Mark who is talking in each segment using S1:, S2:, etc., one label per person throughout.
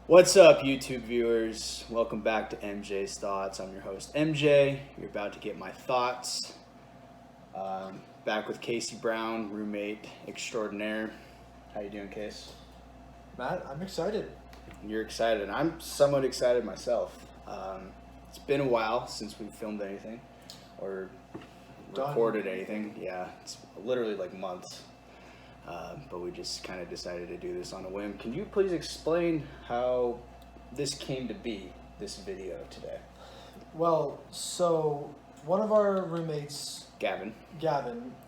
S1: What's up, YouTube viewers? Welcome back to MJ's Thoughts. I'm your host, MJ. You're about to get my thoughts. Back with Casey Brown, roommate extraordinaire. How you doing, Case?
S2: Matt, I'm excited.
S1: You're excited. I'm somewhat excited myself. It's been a while since we filmed anything or recorded anything. Yeah, it's literally like months. But we just kind of decided to do this on a whim. Can you please explain how this came to be, this video today?
S2: Well, so one of our roommates,
S1: Gavin,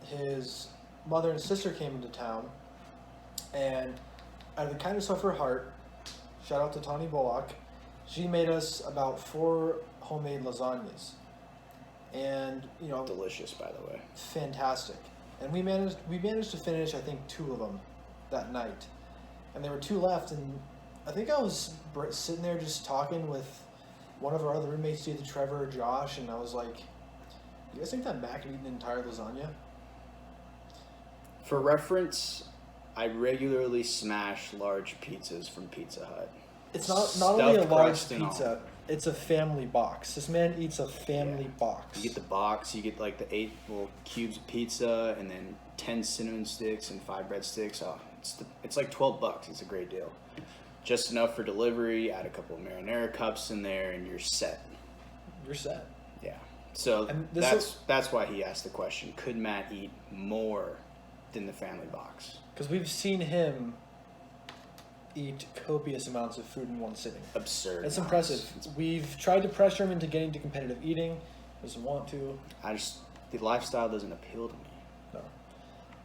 S2: his mother and sister came into town, and out of the kindness of her heart, shout out to Tawny Bullock, she made us about 4 homemade lasagnas. And, you know,
S1: delicious, by the way.
S2: Fantastic. And we managed to finish, I think, 2 of them that night. And there were 2 left, and I think I was sitting there just talking with one of our other roommates, either Trevor or Josh, and I was like, you guys think that Matt could eat an entire lasagna?
S1: For reference, I regularly smash large pizzas from Pizza Hut.
S2: It's not only a large pizza, it's a family box. This man eats a family box.
S1: You get the box, you get like the 8 little cubes of pizza, and then 10 cinnamon sticks and 5 breadsticks. Oh, it's like $12. It's a great deal. Just enough for delivery. Add a couple of marinara cups in there, and you're set.
S2: You're set.
S1: Yeah. So that's why he asked the question: could Matt eat more than the family box?
S2: Because we've seen him eat copious amounts of food in one sitting.
S1: Absurd.
S2: It's impressive. We've tried to pressure him into getting to competitive eating. Doesn't want to.
S1: The lifestyle doesn't appeal to me.
S2: No.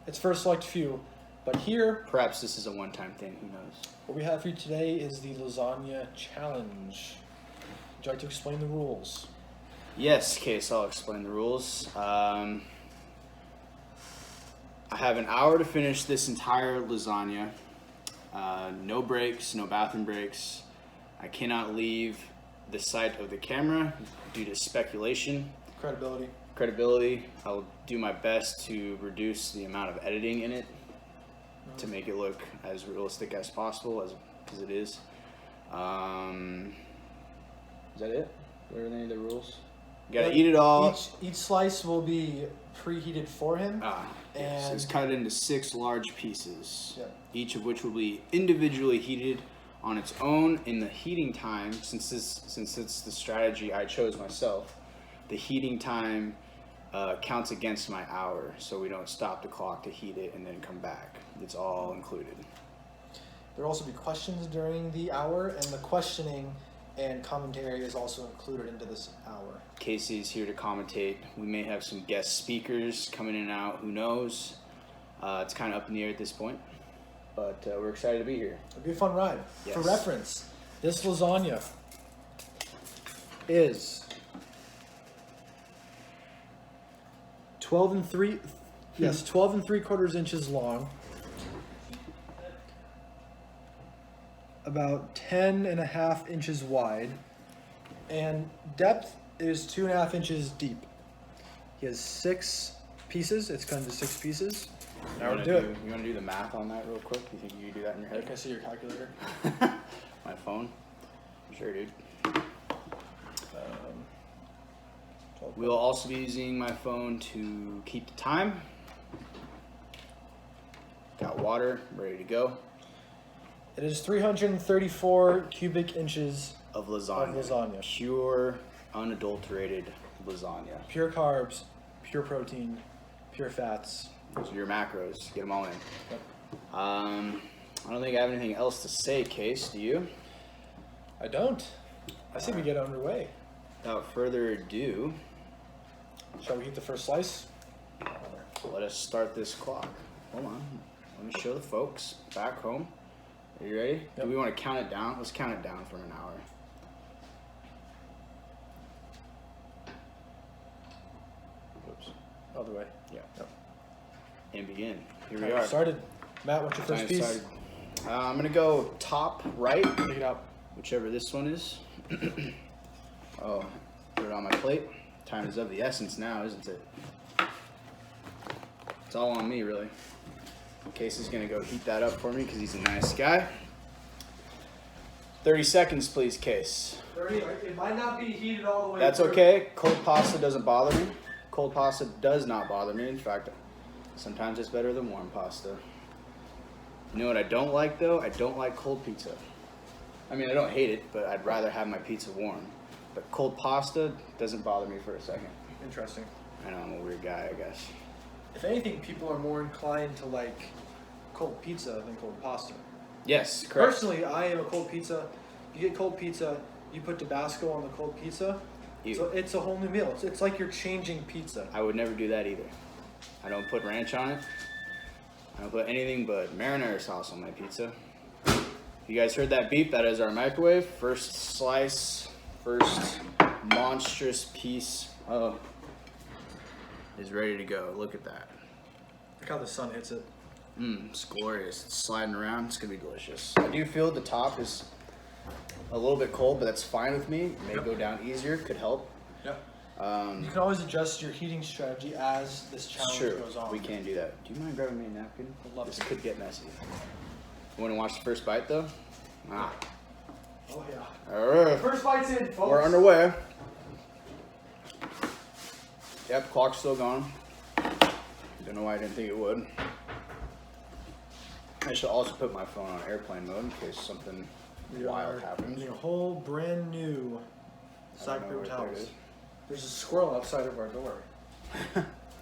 S2: It's for a select few. But here,
S1: perhaps this is a one-time thing. Who knows?
S2: What we have for you today is the lasagna challenge. Would you like to explain the rules?
S1: Yes, Case, I'll explain the rules. I have an hour to finish this entire lasagna. No breaks, no bathroom breaks. I cannot leave the sight of the camera due to speculation. Credibility. I'll do my best to reduce the amount of editing in it to make it look as realistic as possible, as it is. Is that it? What are any of the rules? You gotta eat it all.
S2: Each slice will be preheated for him.
S1: Yes. It's cut into 6 large pieces,
S2: Yep.
S1: Each of which will be individually heated on its own. In the heating time, since it's the strategy I chose myself, the heating time counts against my hour, so we don't stop the clock to heat it and then come back. It's all included.
S2: There will also be questions during the hour, and the questioning and commentary is also included into this hour.
S1: Casey's here to commentate. We may have some guest speakers coming in and out. Who knows? It's kind of up in the air at this point, but we're excited to be here.
S2: It'll be a fun ride.
S1: Yes.
S2: For reference, this lasagna is 12 and 3/4 inches long, about 10.5 inches wide, and depth is 2.5 inches deep. He has 6 pieces. It's cut into 6 pieces. Now we'll do it.
S1: You want to do the math on that real quick? You think you can do that in your head?
S2: Can I see your calculator?
S1: My phone? Sure, dude. We'll also be using my phone to keep the time. Got water, ready to go.
S2: It is 334 cubic inches
S1: of lasagna. Pure, unadulterated lasagna.
S2: Pure carbs, pure protein, pure fats.
S1: Those are your macros. Get them all in.
S2: Yep.
S1: I don't think I have anything else to say, Case. Do you?
S2: I don't. I say we get underway.
S1: Without further ado,
S2: shall we eat the first slice?
S1: Let us start this clock. Hold on. Let me show the folks back home. Are you ready?
S2: Yep.
S1: Do we want to count it down? Let's count it down for an hour. Oops.
S2: All the way.
S1: Yeah.
S2: Yep.
S1: And begin. Here we are.
S2: Started. Matt, what's your first piece?
S1: I'm going to go top right.
S2: Pick it up.
S1: Whichever this one is. Oh, put it on my plate. Time is of the essence now, isn't it? It's all on me, really. Casey's gonna go heat that up for me because he's a nice guy. 30 seconds, please, Case.
S2: 30. It might not be heated all the way.
S1: That's
S2: through.
S1: okay. Cold pasta doesn't bother me. Cold pasta does not bother me. In fact, sometimes it's better than warm pasta. You know what I don't like, though? I don't like cold pizza. I mean, I don't hate it, but I'd rather have my pizza warm. But cold pasta doesn't bother me for a second.
S2: Interesting.
S1: I know I'm a weird guy, I guess.
S2: If anything, people are more inclined to like cold pizza than cold pasta.
S1: Yes, correct.
S2: Personally, I am a cold pizza. You get cold pizza, you put Tabasco on the cold pizza, so it's a whole new meal. It's like you're changing pizza.
S1: I would never do that either. I don't put ranch on it. I don't put anything but marinara sauce on my pizza. You guys heard that beep? That is our microwave. First slice, first monstrous piece is ready to go. Look at that.
S2: Look how the sun hits it.
S1: It's glorious. It's sliding around. It's gonna be delicious. I do feel the top is a little bit cold, but that's fine with me. It may go down easier. Could help.
S2: Yep. You can always adjust your heating strategy as this challenge goes on.
S1: We can do that. Do you mind grabbing me a napkin?
S2: I'd love
S1: This
S2: to.
S1: could get messy. You want to watch the first bite, though?
S2: Oh yeah.
S1: All right.
S2: First bite's in, folks.
S1: We're underway. Yep, clock's still going. Don't know why I didn't think it would. I should also put my phone on airplane mode in case something wild happens.
S2: A whole brand new sack paper towels. There's a squirrel outside of our door.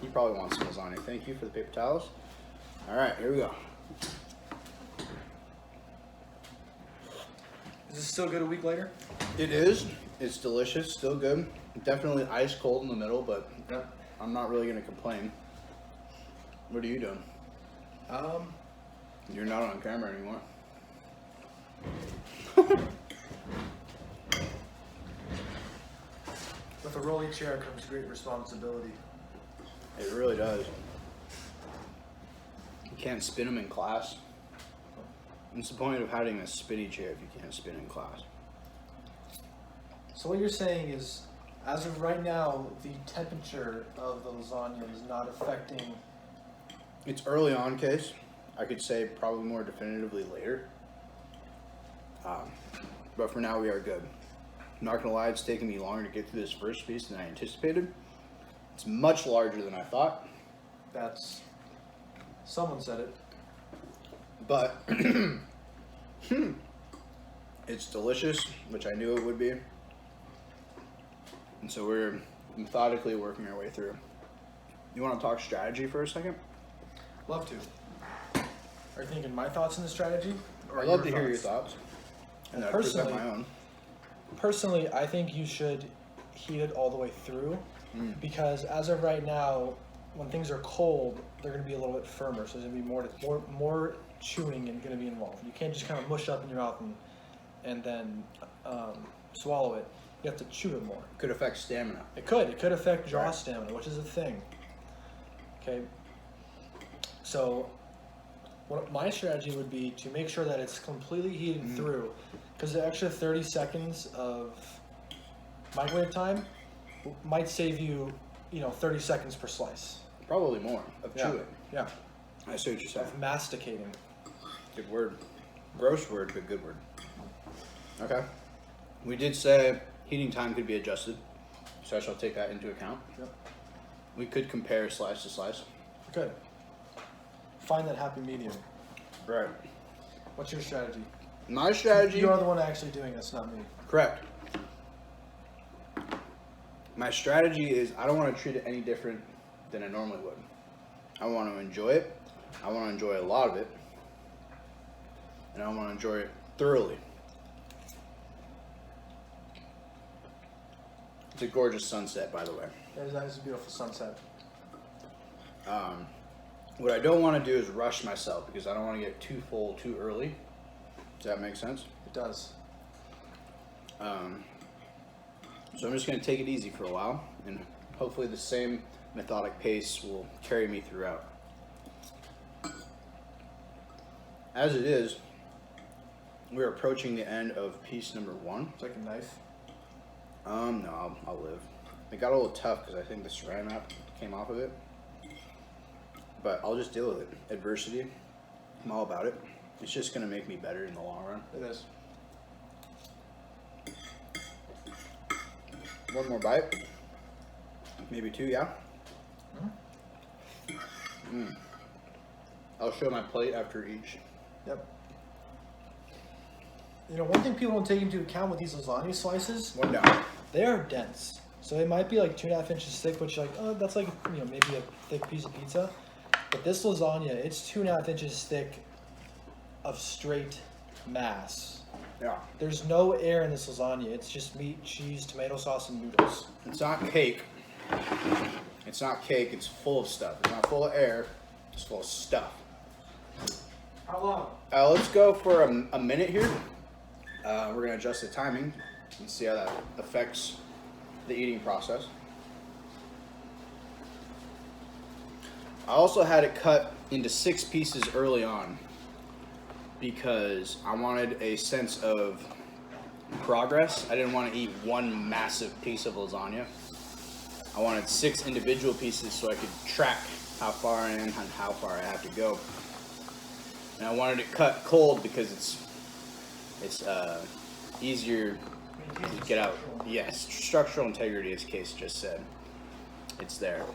S1: He probably wants some lasagna. Thank you for the paper towels. All right, here we go.
S2: Is this still good a week later?
S1: It is. It's delicious. Still good. Definitely ice cold in the middle, but
S2: Yep.
S1: I'm not really gonna complain. What are you doing? You're not on camera anymore.
S2: With a rolling chair comes great responsibility.
S1: It really does. You can't spin them in class. What's the point of having a spinny chair if you can't spin in class?
S2: So what you're saying is, as of right now, the temperature of the lasagna is not affecting.
S1: It's early on, Case. I could say probably more definitively later. But for now, we are good. I'm not gonna lie, it's taken me longer to get through this first piece than I anticipated. It's much larger than I thought.
S2: That's. Someone said it.
S1: But it's delicious, which I knew it would be. And so we're methodically working our way through. You want to talk strategy for a second?
S2: Love to. Are you thinking my thoughts on the strategy? Or
S1: I'd love to hear your thoughts. And I'd present
S2: Personally-
S1: my own.
S2: Personally, I think you should heat it all the way through, because as of right now, when things are cold, they're going to be a little bit firmer, so there's going to be more chewing and going to be involved. You can't just kind of mush up in your mouth and then swallow it. You have to chew it more.
S1: Could affect stamina.
S2: It could affect jaw
S1: Right.
S2: stamina, which is a thing. Okay. So, what my strategy would be to make sure that it's completely heated through, because the extra 30 seconds of microwave time might save you, 30 seconds per slice.
S1: Probably more of chewing.
S2: Yeah.
S1: I see what you're saying.
S2: Of masticating.
S1: Good word. Gross word, but good word. Okay. We did say heating time could be adjusted, so I shall take that into account.
S2: Yep.
S1: We could compare slice to slice.
S2: Good. Find that happy medium.
S1: Right.
S2: What's your strategy?
S1: My strategy.
S2: You are the one actually doing this, not me.
S1: Correct. My strategy is I don't want to treat it any different than I normally would. I want to enjoy it. I want to enjoy a lot of it. And I want to enjoy it thoroughly. It's a gorgeous sunset, by the way.
S2: That is a beautiful sunset.
S1: What I don't want to do is rush myself because I don't want to get too full too early. Does that make sense?
S2: It does.
S1: So I'm just going to take it easy for a while, and hopefully the same methodic pace will carry me throughout. As it is, we're approaching the end of piece number 1.
S2: It's like a knife.
S1: No, I'll live. It got a little tough because I think the saran wrap came off of it. But I'll just deal with it. Adversity, I'm all about it. It's just going to make me better in the long run.
S2: It is.
S1: One more bite. Maybe two, yeah? I'll show my plate after each.
S2: Yep. You know, one thing people don't take into account with these lasagna slices,
S1: One down.
S2: they are dense. So it might be like 2.5 inches thick, which like, oh, that's like, you know, maybe a thick piece of pizza. But this lasagna, it's 2.5 inches thick of straight mass.
S1: Yeah.
S2: There's no air in this lasagna. It's just meat, cheese, tomato sauce, and noodles.
S1: It's not cake. It's not cake. It's full of stuff. It's not full of air. It's full of stuff.
S2: How long?
S1: Let's go for a minute here. We're going to adjust the timing and see how that affects the eating process. I also had it cut into 6 pieces early on because I wanted a sense of progress. I didn't want to eat one massive piece of lasagna. I wanted 6 individual pieces so I could track how far I am and how far I have to go. And I wanted it cut cold because it's easier to get out. Yes, structural integrity, as Case just said. It's there.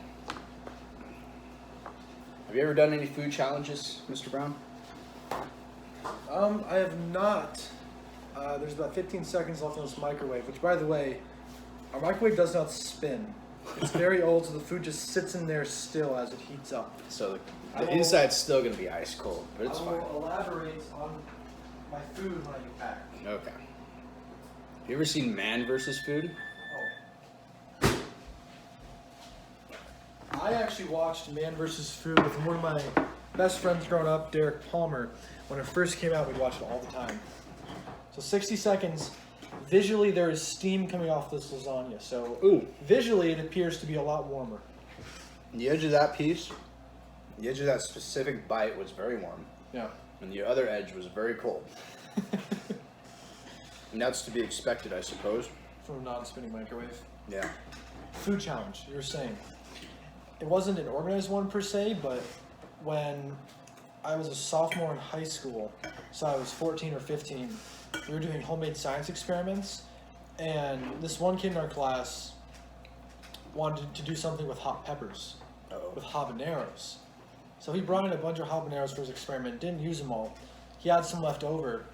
S1: Have you ever done any food challenges, Mr. Brown?
S2: I have not. There's about 15 seconds left on this microwave, which, by the way, our microwave does not spin. It's very old, so the food just sits in there still as it heats up.
S1: So the inside's still going to be ice cold, but it's
S2: I
S1: fine.
S2: will elaborate on my food when I get back.
S1: Okay. Have you ever seen Man vs. Food?
S2: Oh. I actually watched Man vs. Food with one of my best friends growing up, Derek Palmer. When it first came out, we'd watch it all the time. So 60 seconds. Visually, there is steam coming off this lasagna. So
S1: Ooh.
S2: visually, it appears to be a lot warmer.
S1: The edge of that piece, the edge of that specific bite was very warm.
S2: Yeah.
S1: And the other edge was very cold. And that's to be expected, I suppose.
S2: From a non-spinning microwave.
S1: Yeah.
S2: Food challenge, you were saying. It wasn't an organized one per se, but when I was a sophomore in high school, so I was 14 or 15, we were doing homemade science experiments, and this one kid in our class wanted to do something with hot peppers, with habaneros. So he brought in a bunch of habaneros for his experiment, didn't use them all. He had some left over,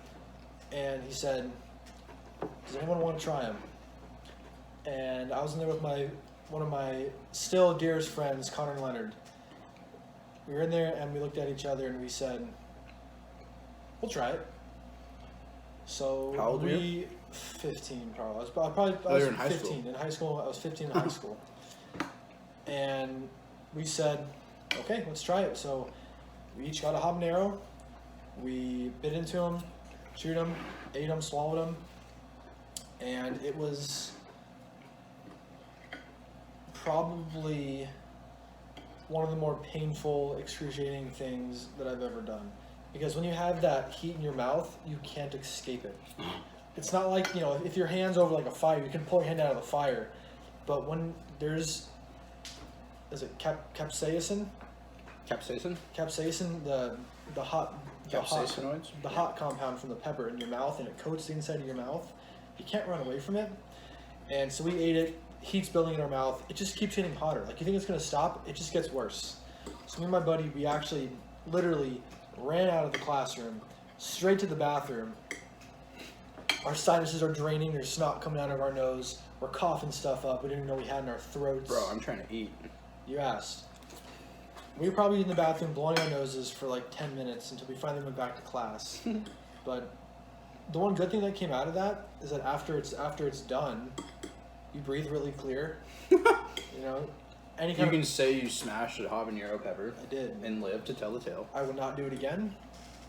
S2: and he said, "Does anyone want to try them?" And I was in there with one of my still dearest friends, Connor Leonard. We were in there and we looked at each other and we said, "We'll try it." So
S1: How old were you?
S2: we 15 probably. I was
S1: you were in high
S2: 15
S1: school.
S2: in high school. I was 15 in high school, and we said, "Okay, let's try it." So we each got a habanero. We bit into them, chewed them, ate them, swallowed them, and it was probably one of the more painful, excruciating things that I've ever done. Because when you have that heat in your mouth, you can't escape it. It's not like, you know, if your hand's over like a fire, you can pull your hand out of the fire. But when there's, is it capsaicin?
S1: Capsaicin?
S2: Capsaicin, the hot compound from the pepper in your mouth, and it coats the inside of your mouth. You can't run away from it. And so we ate it. Heat's building in our mouth. It just keeps getting hotter. Like, you think it's gonna stop? It just gets worse. So me and my buddy, we actually literally ran out of the classroom, straight to the bathroom. Our sinuses are draining. There's snot coming out of our nose. We're coughing stuff up. We didn't even know we had in our throats.
S1: Bro, I'm trying to eat.
S2: You asked. We were probably in the bathroom blowing our noses for like 10 minutes until we finally went back to class. But the one good thing that came out of that is that after it's done, you breathe really clear. You know,
S1: You can say you smashed a habanero pepper.
S2: I did.
S1: And live to tell the tale.
S2: I would not do it again.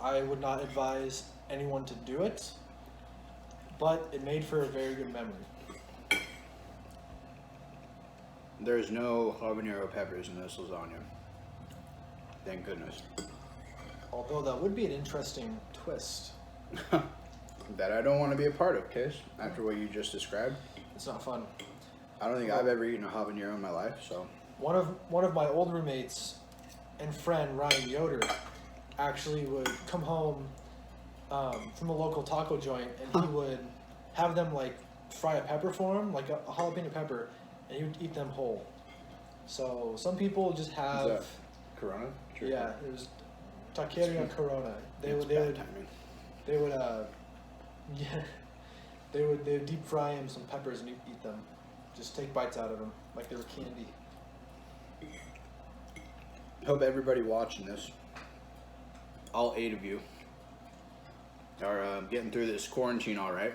S2: I would not advise anyone to do it. But it made for a very good memory.
S1: There's no habanero peppers in this lasagna. Thank goodness.
S2: Although that would be an interesting twist.
S1: That I don't want to be a part of, Case, after what you just described.
S2: It's not fun.
S1: I don't think I've ever eaten a habanero in my life, so.
S2: One of my old roommates and friend, Ryan Yoder, actually would come home from a local taco joint, and he would have them like fry a pepper for him, like a jalapeno pepper, and he would eat them whole. So some people just have.
S1: Is that Corona? Sure.
S2: Yeah, it was taqueria Corona. They would yeah, they would deep fry him some peppers and eat them. Just take bites out of them like they were candy.
S1: Hope everybody watching this, all 8 of you, are getting through this quarantine all right.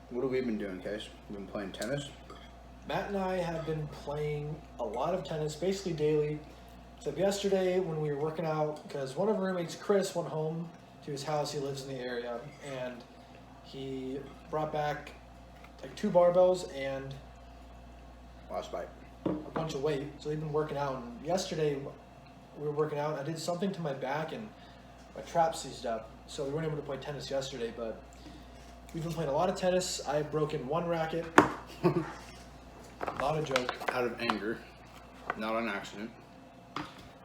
S1: What have we been doing, Case? We've been playing tennis?
S2: Matt and I have been playing a lot of tennis, basically daily. Except yesterday when we were working out, because one of our roommates, Chris, went home to his house. He lives in the area, and he brought back like 2 barbells and
S1: Last bite.
S2: a bunch of weight. So he'd been working out. And yesterday we were working out. I did something to my back and my trap seized up, so we weren't able to play tennis yesterday. But we've been playing a lot of tennis. I've broken 1 racket. Not a joke.
S1: Out of anger, not on accident.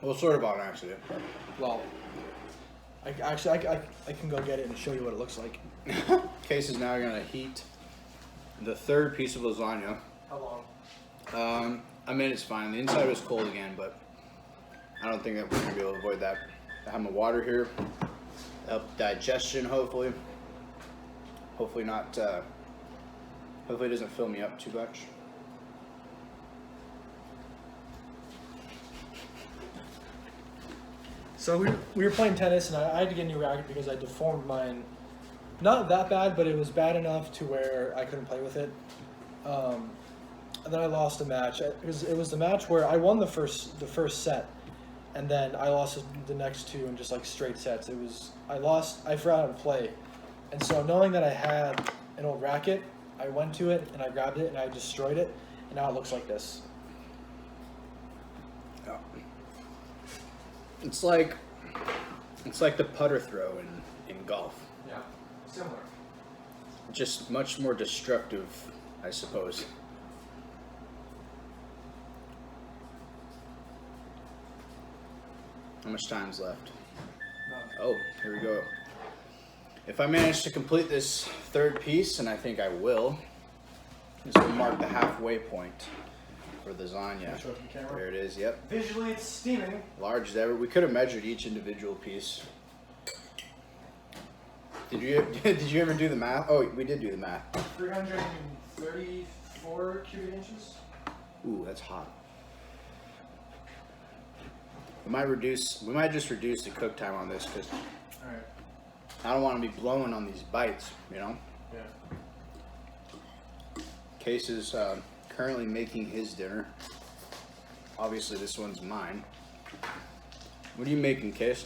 S1: Well, sort of on accident.
S2: Well, I can go get it and show you what it looks like.
S1: Case is now gonna heat the 3rd piece of lasagna.
S2: How long?
S1: I mean, it's fine. The inside was cold again, but I don't think that we're gonna be able to avoid that. I have my water here. Help digestion, hopefully. Hopefully not. Hopefully it doesn't fill me up too much.
S2: So we were playing tennis, and I had to get a new racket because I deformed mine. Not that bad, but it was bad enough to where I couldn't play with it. And then I lost a match. It was the match where I won the first set, and then I lost the next 2 in just like straight sets. I forgot how to play, and so knowing that I had an old racket, I went to it and I grabbed it and I destroyed it, and now it looks like this.
S1: Yeah. It's like the putter throw in golf.
S2: Yeah, similar.
S1: Just much more destructive, I suppose. How much time's left? Oh, here we go. If I manage to complete this 3rd piece, and I think I will, this will mark the halfway point for the lasagna.
S2: Show it to the camera.
S1: There it is, yep.
S2: Visually, it's steaming.
S1: Large as ever. We could have measured each individual piece. Did you ever do the math? Oh, we did do the math.
S2: 334 cubic inches.
S1: Ooh, that's hot. We might just reduce the cook time on this because
S2: All right.
S1: I don't want to be blowing on these bites, you know?
S2: Yeah.
S1: Case is currently making his dinner. Obviously, this one's mine. What are you making, Case?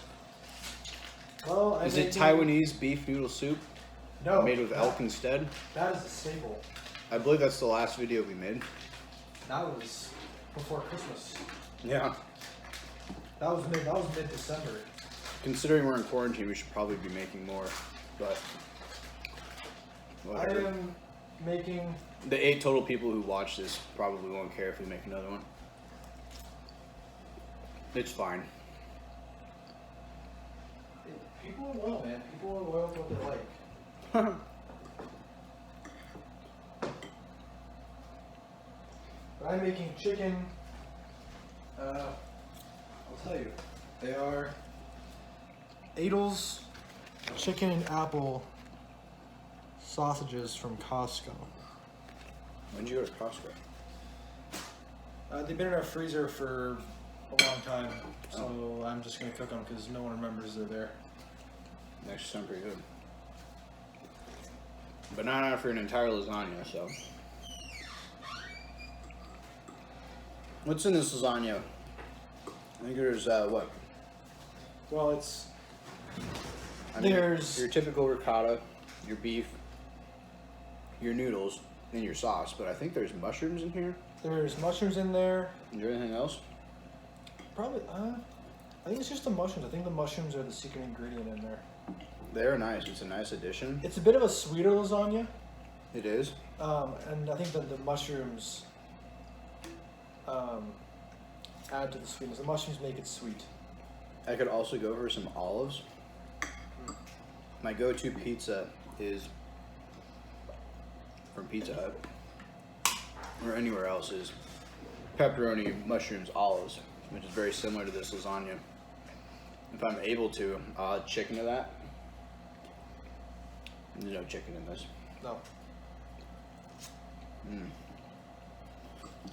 S2: Well,
S1: Is it Taiwanese beef noodle soup?
S2: No.
S1: Made with elk instead?
S2: That is a staple.
S1: I believe that's the last video we made.
S2: That was before Christmas.
S1: Yeah.
S2: That was mid-December.
S1: Considering we're in quarantine, we should probably be making more, but whatever.
S2: I am making.
S1: The 8 total people who watch this probably won't care if we make another one. It's fine.
S2: People are loyal, man. People are loyal to what they like. But I'm making chicken. I'll tell you, they are Adel's chicken and apple sausages from Costco.
S1: When'd you go to Costco?
S2: They've been in our freezer for a long time, so I'm just gonna cook them because no one remembers they're there.
S1: They actually sound pretty good. But not enough for an entire lasagna, so. What's in this lasagna? I think there's, what?
S2: Well, it's
S1: I mean,
S2: there's
S1: your typical ricotta, your beef, your noodles, and your sauce. But I think there's mushrooms in here.
S2: there's mushrooms in there.
S1: Is there anything else?
S2: Probably. I think it's just the mushrooms. I think the mushrooms are the secret ingredient in there.
S1: They're nice. It's a nice addition.
S2: It's a bit of a sweeter lasagna.
S1: It is.
S2: And I think that the mushrooms add to the sweetness. The mushrooms make it sweet.
S1: I could also go for some olives. My go-to pizza is from Pizza Hut or anywhere else is pepperoni, mushrooms, olives, which is very similar to this lasagna. If I'm able to, I'll add chicken to that. There's no chicken in this.
S2: No.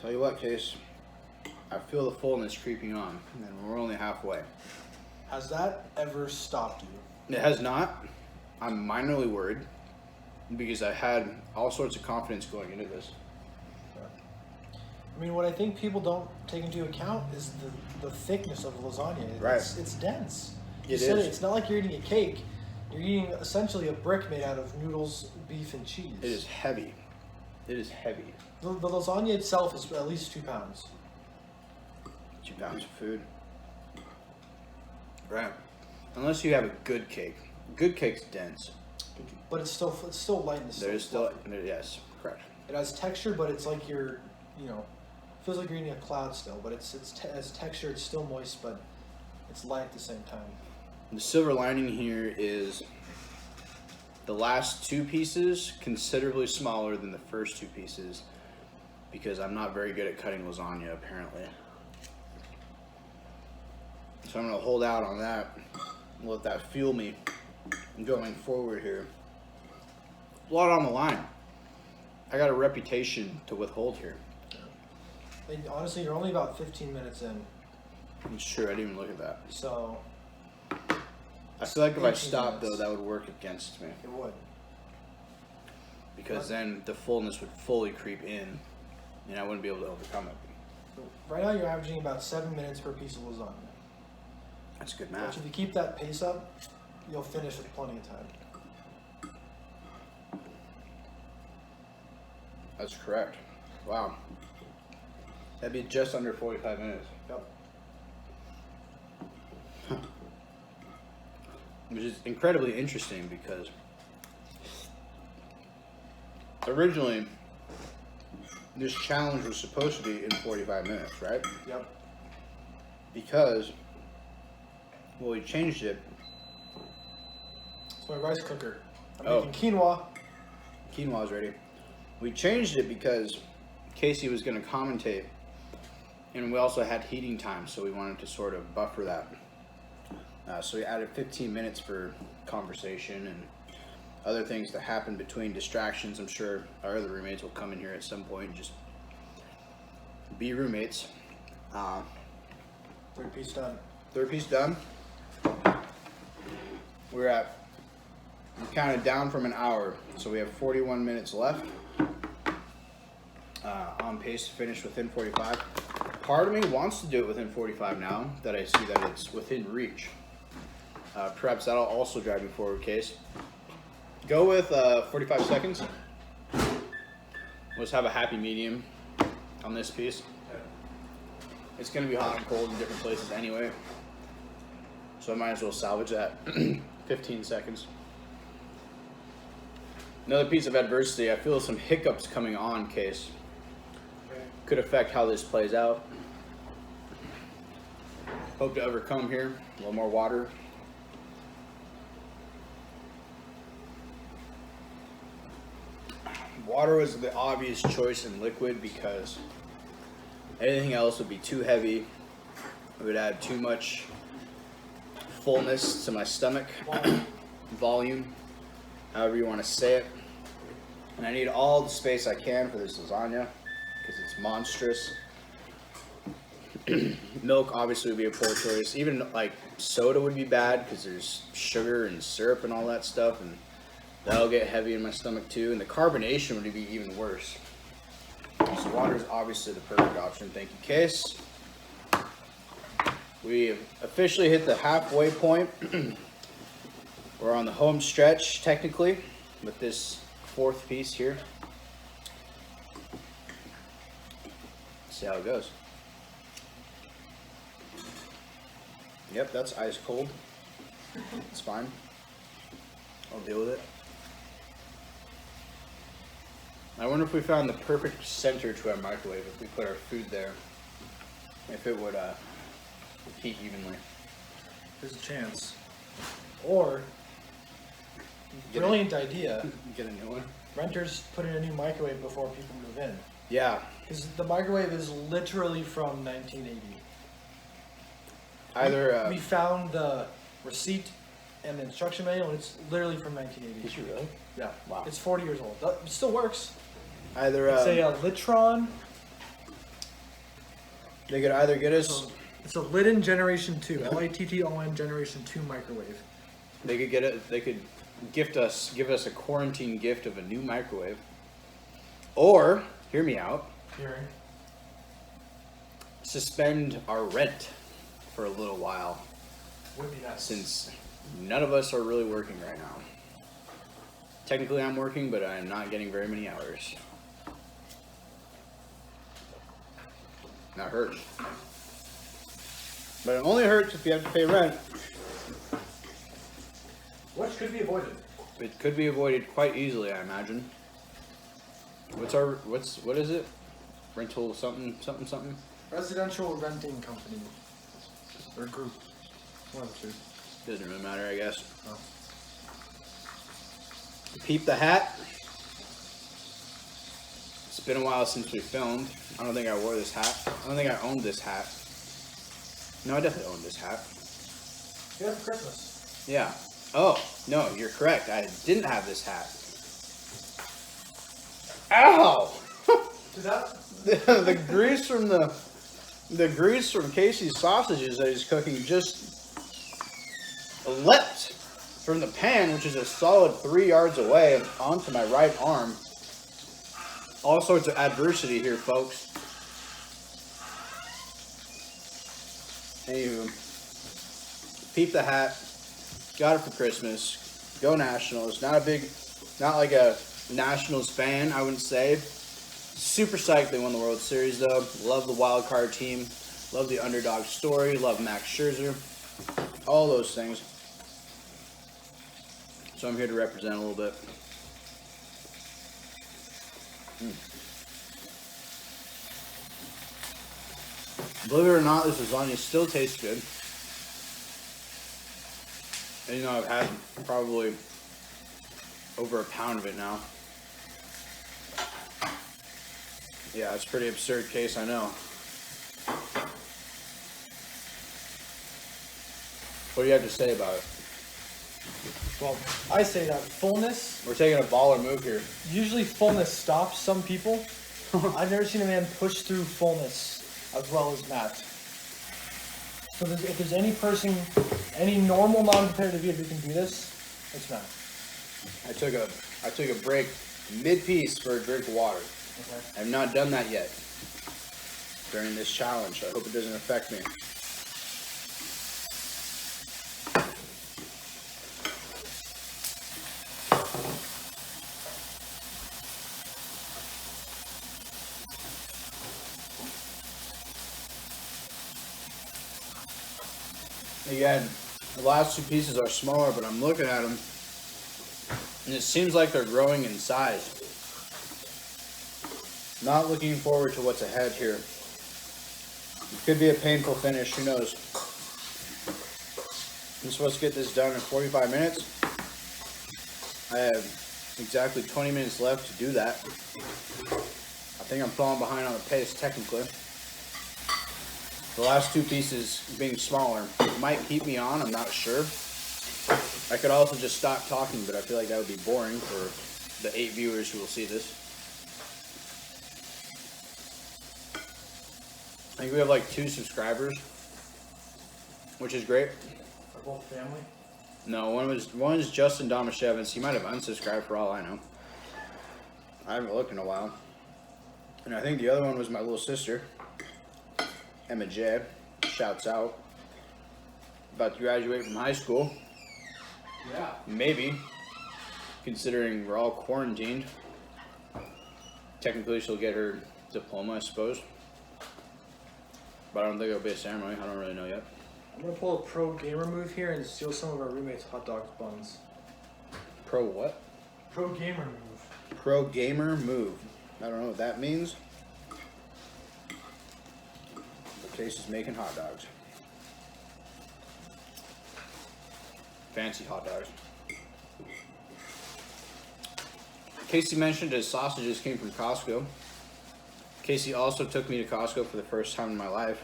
S1: Tell you what, Case, I feel the fullness creeping on, and we're only halfway.
S2: Has that ever stopped you?
S1: It has not. I'm minorly worried because I had all sorts of confidence going into this.
S2: I mean, what I think people don't take into account is the thickness of lasagna.
S1: Right.
S2: It's dense.
S1: It
S2: You said
S1: is.
S2: it's not like you're eating a cake. You're eating essentially a brick made out of noodles, beef, and cheese.
S1: It is heavy. It is heavy.
S2: The lasagna itself is at least 2 pounds.
S1: 2 pounds of food. Right. Unless you have a good cake. Good cake's dense.
S2: But it's still light and
S1: There is still, yes, correct.
S2: It has texture, but it's like feels like you're eating a cloud still. But it's has texture. It's still moist, but it's light at the same time.
S1: The silver lining here is the last 2 pieces considerably smaller than the first 2 pieces because I'm not very good at cutting lasagna apparently. So I'm going to hold out on that and let that fuel me going forward here. A lot on the line. I got a reputation to withhold here.
S2: And honestly, you're only about 15 minutes in.
S1: It's true, I didn't even look at that.
S2: So
S1: I feel like if I
S2: 18
S1: stopped though,
S2: minutes.
S1: that would work against me.
S2: It would.
S1: Because then the fullness would fully creep in and I wouldn't be able to overcome it.
S2: Right now, you're averaging about 7 minutes per piece of lasagna.
S1: That's good
S2: Which,
S1: math.
S2: if you keep that pace up, you'll finish with plenty of time.
S1: That's correct. Wow. That'd be just under 45 minutes.
S2: Yep.
S1: Which is incredibly interesting because originally this challenge was supposed to be in 45 minutes, right?
S2: Yep.
S1: Because, well, we changed it.
S2: It's my rice cooker. I'm
S1: Oh.
S2: making quinoa.
S1: Quinoa's ready. We changed it because Casey was going to commentate, and we also had heating time, so we wanted to sort of buffer that. So we added 15 minutes for conversation and other things that happen between distractions. I'm sure our other roommates will come in here at some point and just be roommates.
S2: 3rd piece done.
S1: 3rd piece done. We counted down from an hour, so we have 41 minutes left. On pace to finish within 45. Part of me wants to do it within 45 now that I see that it's within reach. Perhaps that'll also drive me forward, Case. Go with 45 seconds. Let's have a happy medium on this piece. It's going to be hot and cold in different places anyway, so I might as well salvage that. 15 seconds. Another piece of adversity. I feel some hiccups coming on, Case. Could affect how this plays out. Hope to overcome here. A little more water. Water was the obvious choice in liquid because anything else would be too heavy. It would add too much fullness to my stomach. Volume, however you want to say it. And I need all the space I can for this lasagna because it's monstrous. Milk obviously would be a poor choice. Even like soda would be bad because there's sugar and syrup and all that stuff, and that'll get heavy in my stomach too. And the carbonation would be even worse. So water is obviously the perfect option. Thank you, Case. We have officially hit the halfway point. We're on the home stretch technically with this 4th piece here. See how it goes. Yep, that's ice cold. It's fine. I'll deal with it. I wonder if we found the perfect center to our microwave if we put our food there. If it would heat evenly.
S2: There's a chance. Or,
S1: Get
S2: brilliant idea.
S1: Get a new one.
S2: renters put in a new microwave before people move in.
S1: Yeah.
S2: Because the microwave is literally from 1980.
S1: Either
S2: we found the receipt and the instruction manual, and it's literally from 1980.
S1: Did you really?
S2: Yeah.
S1: Wow.
S2: It's 40 years old. It still works.
S1: Either
S2: It's a Litron.
S1: they could either get us.
S2: It's a Litten Generation 2. LITTON Generation 2 microwave.
S1: They could get it. They could give us a quarantine gift of a new microwave, or hear me out.
S2: Hearing.
S1: Suspend our rent for a little while,
S2: Would be nice.
S1: since none of us are really working right now. Technically, I'm working, but I'm not getting very many hours. That hurts. But it only hurts if you have to pay rent.
S2: Which could be avoided.
S1: It could be avoided quite easily, I imagine. What is it? Rental something.
S2: Residential renting company. Or group. One of the two.
S1: Doesn't really matter, I guess.
S2: Oh.
S1: Peep the hat. It's been a while since we filmed. I don't think I wore this hat. I don't think I owned this hat. No, I definitely owned this hat.
S2: You have for Christmas.
S1: Yeah. Oh, no, you're correct. I didn't have this hat. Ow!
S2: Is that?
S1: the grease from Casey's sausages that he's cooking just leapt from the pan, which is a solid 3 yards away, onto my right arm. All sorts of adversity here, folks. Anywho, peep the hat. Got it for Christmas. Go Nationals. Not like a Nationals fan, I wouldn't say. Super psyched they won the World Series, though. Love the wild card team. Love the underdog story. Love Max Scherzer. All those things. So I'm here to represent a little bit. Believe it or not, this lasagna still tastes good. And you know, I've had probably over a pound of it now. Yeah, it's a pretty absurd case, I know. What do you have to say about it?
S2: Well, I say that fullness,
S1: We're taking a baller move here.
S2: usually fullness stops some people. I've never seen a man push through fullness as well as Matt. So if there's any person, any normal non-competitive kid who can do this, it's Matt.
S1: I took a break mid-piece for a drink of water.
S2: Okay.
S1: I've not done that yet during this challenge. I hope it doesn't affect me. Again, the last two pieces are smaller, but I'm looking at them, and it seems like they're growing in size. Not looking forward to what's ahead here. It could be a painful finish, who knows. I'm supposed to get this done in 45 minutes. I have exactly 20 minutes left to do that. I think I'm falling behind on the pace, technically. The last two pieces being smaller might keep me on, I'm not sure. I could also just stop talking, but I feel like that would be boring for the 8 viewers who will see this. I think we have like 2 subscribers, which is great.
S2: Are both family?
S1: No, one is Justin Domashevitz. He might have unsubscribed for all I know. I haven't looked in a while. And I think the other one was my little sister, Emma J. Shouts out. About to graduate from high school.
S2: Yeah.
S1: Maybe. Considering we're all quarantined. Technically she'll get her diploma, I suppose. But I don't think it'll be a ceremony. I don't really know yet.
S2: I'm gonna pull a pro gamer move here and steal some of our roommates' hot dog buns.
S1: Pro what?
S2: Pro gamer move.
S1: Pro gamer move. I don't know what that means. But Casey's making hot dogs. Fancy hot dogs. Casey mentioned his sausages came from Costco. Casey also took me to Costco for the first time in my life.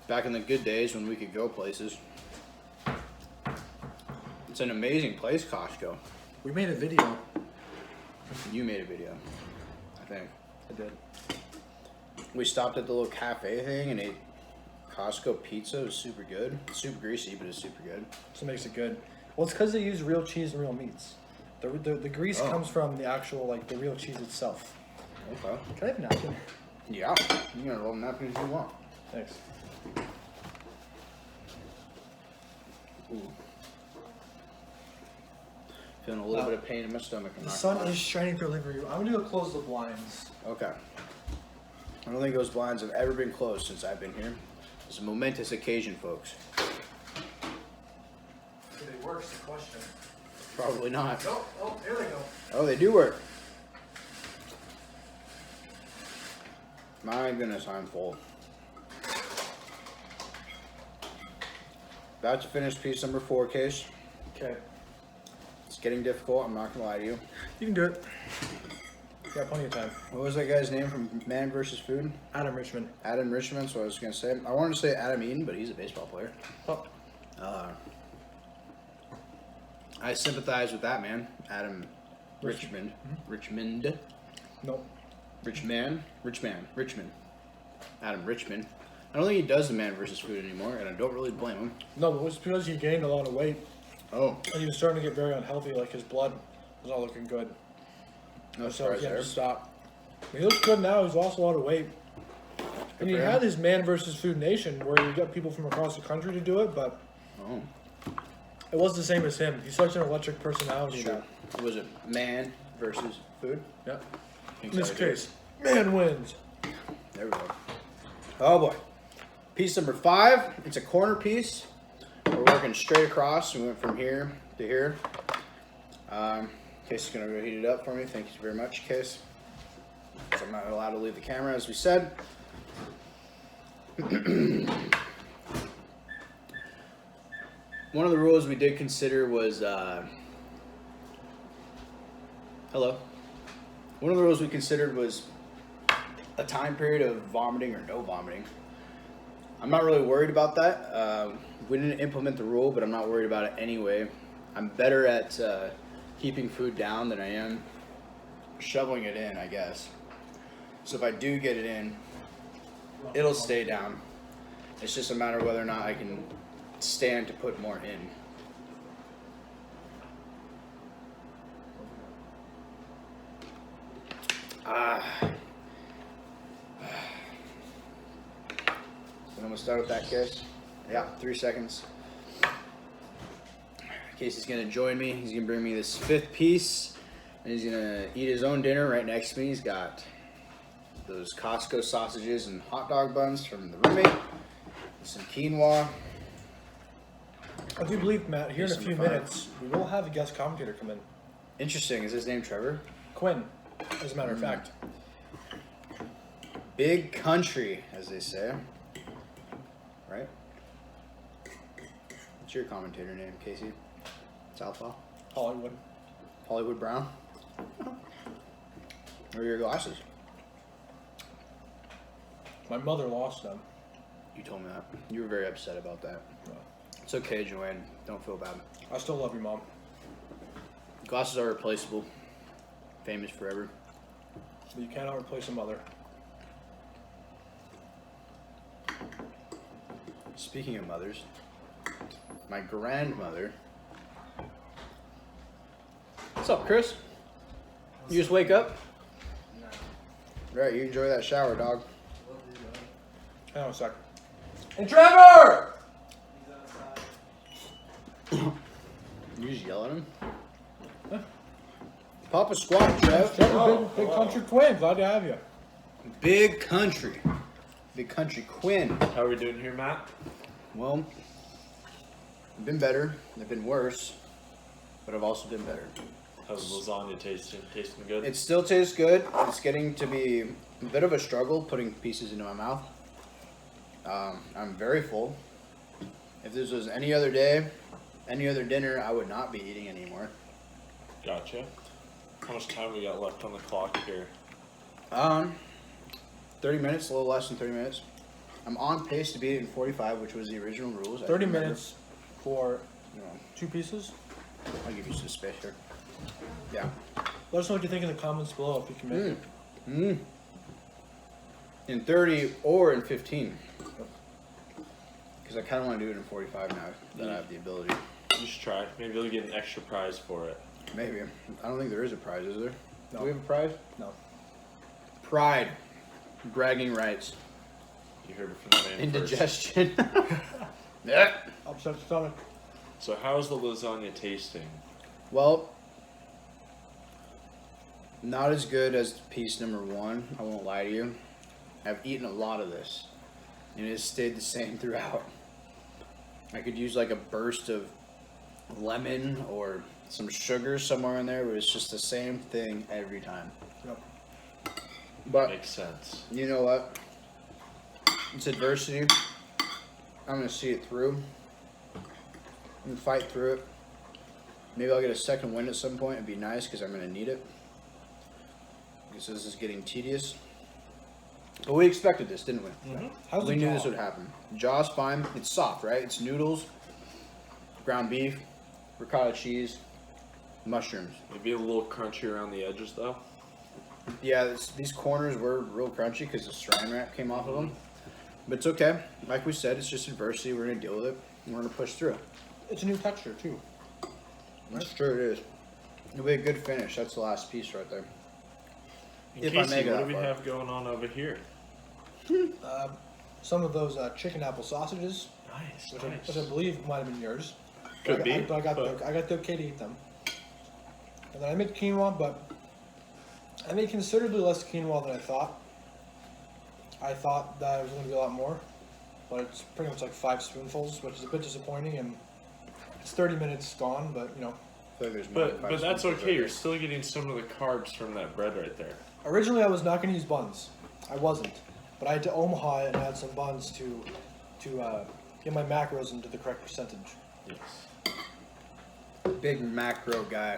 S1: Back in the good days when we could go places. It's an amazing place, Costco.
S2: We made a video.
S1: You made a video, I think.
S2: I did.
S1: We stopped at the little cafe thing and ate Costco pizza. It was super good. Super greasy, but it's super good.
S2: So it makes it good. Well, it's because they use real cheese and real meats. The grease comes from the actual, like, the real cheese itself.
S1: Okay.
S2: Can I have a napkin?
S1: Yeah. You can roll napkins if you want.
S2: Thanks.
S1: Ooh. Feeling a little bit of pain in my stomach.
S2: The sun is shining through the living room. I'm gonna go close the blinds.
S1: Okay. I don't think those blinds have ever been closed since I've been here. It's a momentous occasion, folks.
S2: Do they work? Is the question.
S1: Probably not.
S2: Oh, there they go.
S1: Oh, they do work. My goodness, I'm full. About to finish piece number 4, Case.
S2: Okay.
S1: It's getting difficult, I'm not gonna lie to you.
S2: You can do it. You got plenty of time.
S1: What was that guy's name from Man vs. Food?
S2: Adam Richmond.
S1: Adam Richmond, so I was gonna say. I wanted to say Adam Eaton, but he's a baseball player.
S2: Oh.
S1: I sympathize with that man. Adam Richmond. Richmond.
S2: Nope.
S1: Richmond. Adam Richmond. I don't think he does the Man vs. Food anymore, and I don't really blame him.
S2: No, but it was because he gained a lot of weight.
S1: Oh.
S2: And he was starting to get very unhealthy, like his blood was not looking good.
S1: No
S2: So
S1: surprise
S2: he had
S1: there.
S2: to stop. He looks good now, he's lost a lot of weight. And he
S1: for him.
S2: had his Man versus Food Nation where you got people from across the country to do it, but
S1: Oh.
S2: it wasn't the same as him. He's such an electric personality
S1: Sure. Was it Man versus Food?
S2: now. Yeah.
S1: Think
S2: In this
S1: so, I do.
S2: case, man wins.
S1: There we go. Oh boy. Piece number 5. It's a corner piece. We're working straight across. We went from here to here. Case is going to go heat it up for me. Thank you very much, Case. So I'm not allowed to leave the camera, as we said. One of the rules we did consider was... Hello. One of the rules we considered was a time period of vomiting or no vomiting. I'm not really worried about that. We didn't implement the rule, but I'm not worried about it anyway. I'm better at keeping food down than I am shoveling it in, I guess. So if I do get it in, it'll stay down. It's just a matter of whether or not I can stand to put more in. We're almost done with that, Case. Yeah, 3 seconds. Casey's gonna join me. He's gonna bring me this 5th piece, and he's gonna eat his own dinner right next to me. He's got those Costco sausages and hot dog buns from the roommate, some quinoa.
S2: I do believe, Matt, here in a
S1: Piece
S2: few
S1: number 5.
S2: minutes, we will have a guest commentator come in.
S1: Interesting. Is his name Trevor?
S2: Quinn, as a matter of fact.
S1: Big country, as they say. Right? What's your commentator name, Casey? Southpaw?
S2: Hollywood.
S1: Hollywood Brown? Where are your glasses?
S2: My mother lost them.
S1: You told me that. You were very upset about that.
S2: No.
S1: It's okay, Joanne. Don't feel bad.
S2: I still love you, Mom.
S1: Glasses are replaceable. Famous forever.
S2: But you cannot replace a mother.
S1: Speaking of mothers, my grandmother. What's up, Chris? You just wake up? No. Right, you enjoy that shower, dog.
S2: Hang on a sec. And Trevor!
S1: You just yell at him?
S2: Huh?
S1: Papa squat, Trev.
S2: Trevor, big country Quinn. Glad to have you.
S1: Big country. Big country Quinn.
S3: How are we doing here, Matt?
S1: Well, I've been better. I've been worse. But I've also been better.
S3: How's lasagna tasting? Tasting good?
S1: It still tastes good. It's getting to be a bit of a struggle putting pieces into my mouth. I'm very full. If this was any other day, any other dinner, I would not be eating anymore.
S3: Gotcha. How much time we got left on the clock here?
S1: 30 minutes, a little less than 30 minutes. I'm on pace to beat it in 45, which was the original rules.
S2: 30 minutes for
S1: You know,
S2: 2 pieces.
S1: I'll give you some space here. Yeah.
S2: Let us know what you think in the comments below if you can make it.
S1: In 30 or in 15. Because I kind of want to do it in 45 now that I have the ability.
S3: You should try. Maybe you'll get an extra prize for it.
S1: Maybe. I don't think there is a prize, is there?
S2: No.
S1: Do we have a prize?
S2: No.
S1: Pride. Bragging rights.
S3: You heard it from the man first.
S1: Indigestion. Yeah.
S2: Upset stomach.
S3: So how's the lasagna tasting?
S1: Well, not as good as piece number 1. I won't lie to you. I've eaten a lot of this, and it has stayed the same throughout. I could use like a burst of lemon or some sugar somewhere in there, but it's just the same thing every time.
S2: Yep.
S1: But
S3: Makes sense.
S1: you know what? It's adversity. I'm gonna see it through. I'm gonna fight through it. Maybe I'll get a second win at some point. It'd be nice because I'm gonna need it. Because this is getting tedious. But we expected this, didn't we?
S2: How's
S1: We
S2: the
S1: knew
S2: jaw?
S1: this would happen. Jaw's fine. It's soft, right? It's noodles, ground beef, ricotta cheese, mushrooms.
S3: Maybe a little crunchy around the edges though.
S1: Yeah, these corners were real crunchy because the saran wrap came off of them. But it's okay. Like we said, it's just adversity. We're going to deal with it. And we're going to push through it.
S2: It's a new texture too.
S1: That's true, it is. It'll be a good finish. That's the last piece right there.
S3: And
S1: If I
S3: Casey,
S1: make it
S3: what
S1: that
S3: do we
S1: far.
S3: have going on over here?
S2: Some of those chicken apple sausages,
S3: Nice,
S2: which I believe might have been yours.
S3: Could
S2: But
S3: be.
S2: I got the okay to eat them. And then I made quinoa, but I made considerably less quinoa than I thought. I thought that it was going to be a lot more, but it's pretty much like 5 spoonfuls, which is a bit disappointing. And it's 30 minutes gone, but you know.
S1: I feel like there's more than
S3: But
S1: five
S3: that's
S1: spoonfuls
S3: okay.
S1: right
S3: You're
S1: there.
S3: still getting some of the carbs from that bread right there.
S2: Originally, I was not going to use buns. I wasn't, but I had to Omaha and add some buns to get my macros into the correct percentage.
S3: Yes.
S1: Big macro guy.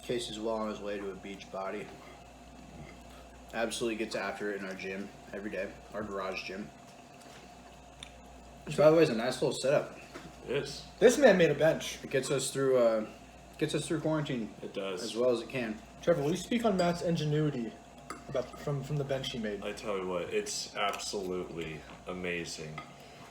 S1: Casey's well on his way to a beach body. Absolutely gets after it in our gym every day, our garage gym. Which, by the way, is a nice little setup.
S3: It is.
S2: This man made a bench.
S1: It gets us through quarantine
S3: It does.
S1: as well as it can.
S2: Trevor, will you speak on Matt's ingenuity about from the bench he made?
S3: I tell you what, it's absolutely amazing.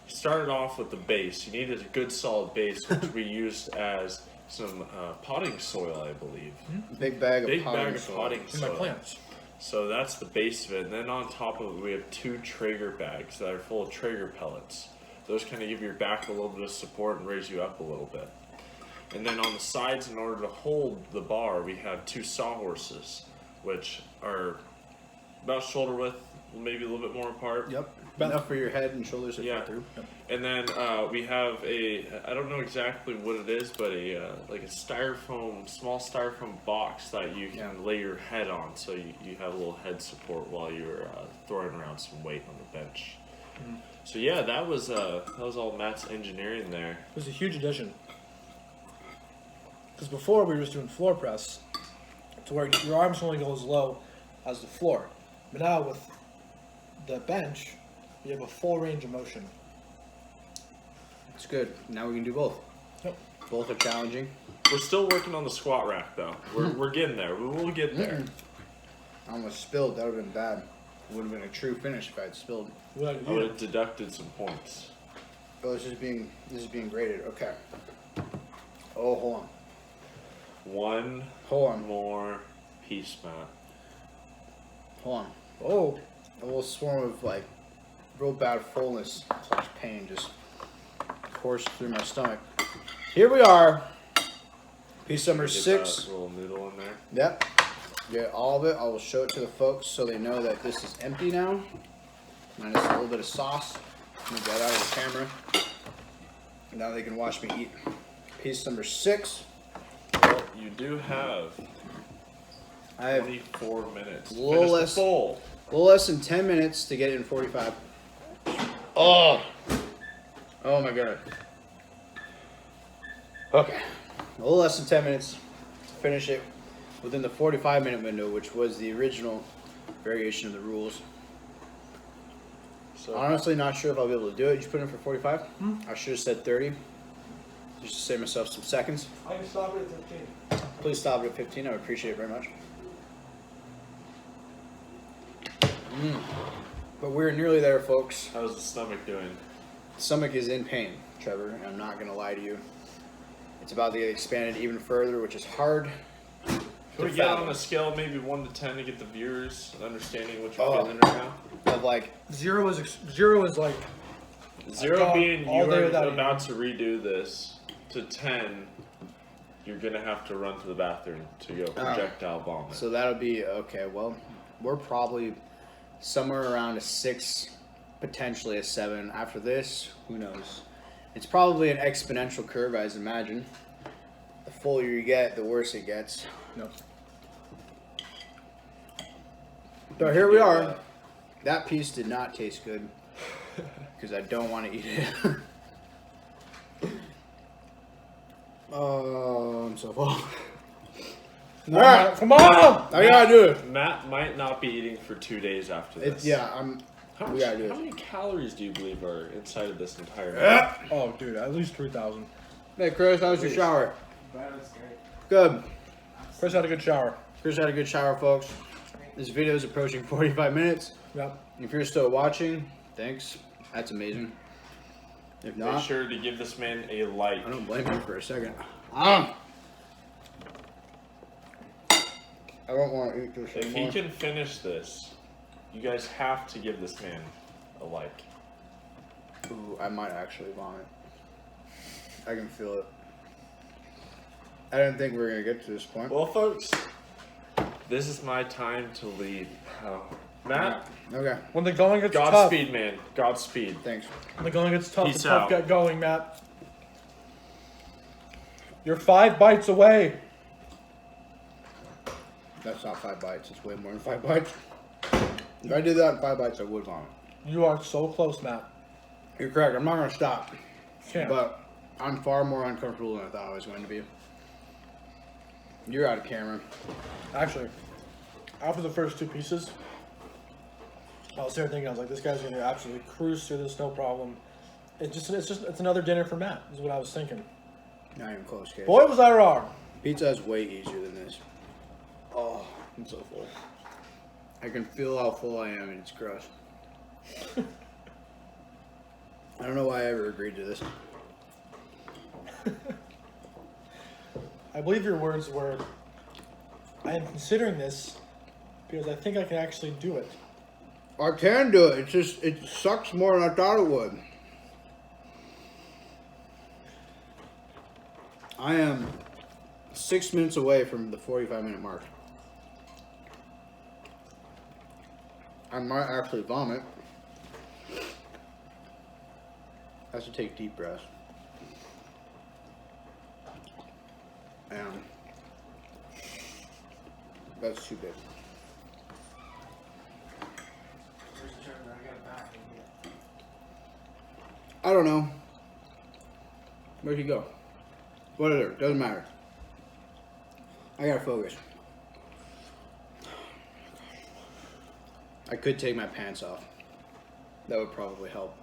S3: You started off with the base. You needed a good solid base, which we used as some potting soil, I believe.
S1: Big bag of
S3: Big
S1: potting
S3: bag of
S1: soil.
S3: potting
S2: In my
S3: soil.
S2: plants.
S3: So that's the base of it. And then on top of it, we have 2 Traeger bags that are full of Traeger pellets. Those kind of give your back a little bit of support and raise you up a little bit. And then on the sides, in order to hold the bar, we have 2 sawhorses, which are about shoulder width, maybe a little bit more apart.
S1: Yep. Enough for your head and shoulders to
S3: Yeah.
S1: fit through. Yep.
S3: And then we have I don't know exactly what it is, but like a small styrofoam box that you can lay your head on, so you have a little head support while you're throwing around some weight on the bench. So yeah, that was all Matt's engineering there.
S2: It was a huge addition. Because before we were just doing floor press, to where your arms only go as low as the floor. But now with the bench, you have a full range of motion.
S1: It's good. Now we can do both.
S2: Yep.
S1: Both are challenging.
S3: We're still working on the squat rack though. We're getting there. We will get there.
S1: I almost spilled. That would have been bad. It would have been a true finish if I had spilled.
S3: I would have deducted some points.
S1: Oh, this is being graded. Okay. Oh, hold on.
S3: One
S1: Hold on.
S3: more piece, Matt.
S1: Hold on.
S2: Oh,
S1: A little swarm of like real bad fullness / pain just coursed through my stomach. Here we are. Piece number
S3: Get
S1: 6.
S3: that little noodle in there.
S1: Yep. Get all of it. I will show it to the folks so they know that this is empty now. Minus a little bit of sauce. Move that out of the camera. Now they can watch me eat. Piece number 6.
S3: Well, you do have
S1: I have
S3: 24 minutes.
S1: Little
S3: Finish the
S1: less-
S3: bowl.
S1: a little less than 10 minutes to get it in 45. Oh! Oh my god. Okay. A little less than 10 minutes to finish it within the 45-minute window, which was the original variation of the rules.
S3: So
S1: Honestly, not sure if I'll be able to do it. Did you put in for 45? I should have said 30. Just to save myself some seconds.
S2: I can stop it at 15.
S1: Please stop it at 15. I would appreciate it very much. But we're nearly there, folks.
S3: how's the stomach doing?
S1: The stomach is in pain, Trevor, and I'm not going to lie to you. It's about to get expanded even further, which is hard.
S3: Can we
S1: to
S3: get
S1: fathom.
S3: on a scale maybe 1 to 10 to get the viewers understanding what you're feeling right now?
S1: Of like,
S2: 0 is like
S3: 0
S2: All-
S3: being
S2: all
S3: you
S2: day
S3: are
S2: without
S3: about to redo this, to 10, you're gonna have to run to the bathroom to go projectile vomit.
S1: so that'll be, okay, well, we're probably somewhere around a 6, potentially a 7. After this, who knows? It's probably an exponential curve, I imagine. The fuller you get, the worse it gets.
S2: no.
S1: So here we are. That piece did not taste good because I don't want to eat it. Oh, I'm so full.
S2: All right, come on!
S1: I gotta do it.
S3: Matt might not be eating for 2 days after this.
S1: Yeah,
S3: How,
S1: we
S3: much,
S1: gotta do
S3: how
S1: it.
S3: many calories do you believe are inside of this entire meal?
S2: Oh, dude, at least 3,000.
S1: Hey, Chris, how was your shower? Good.
S2: Chris had a good shower.
S1: Chris had a good shower, folks. This video is approaching 45 minutes.
S2: Yep.
S1: If you're still watching, thanks. That's amazing. If
S3: Make
S1: not,
S3: sure to give this man a like.
S1: I don't blame you for a second. I don't want to eat this
S3: If
S1: anymore.
S3: he can finish this, you guys have to give this man a like.
S1: Ooh, I might actually vomit. I can feel it. I didn't think we were gonna get to this point.
S3: Well, folks, this is my time to leave. Oh. Matt,
S1: Okay,
S2: When the going gets tough.
S3: Godspeed, man. Godspeed.
S1: thanks.
S2: When the going gets tough,
S3: Peace
S2: the tough
S3: out.
S2: get going, Matt. You're 5 bites away.
S1: That's not 5 bites. It's way more than 5 bites. If I did that in 5 bites, I would vomit.
S2: You are so close, Matt.
S1: You're correct. I'm not gonna stop.
S2: Can't.
S1: But I'm far more uncomfortable than I thought I was going to be. You're out of camera.
S2: Actually, after the first 2 pieces, I was there thinking, I was like, this guy's gonna absolutely cruise through this, no problem. It's another dinner for Matt, is what I was thinking.
S1: Not even close, Case.
S2: Boy, was I wrong.
S1: Pizza is way easier than this. Oh, I'm so full. I can feel how full I am, and it's gross. I don't know why I ever agreed to this.
S2: I believe your words were, I am considering this because I think I can actually do it.
S1: I can do it. It's just, it sucks more than I thought it would. I am 6 minutes away from the 45-minute mark. I might actually vomit. I have to take deep breaths. And that's too big. I don't know. Where'd he go? Whatever, doesn't matter. I gotta focus. I could take my pants off. That would probably help.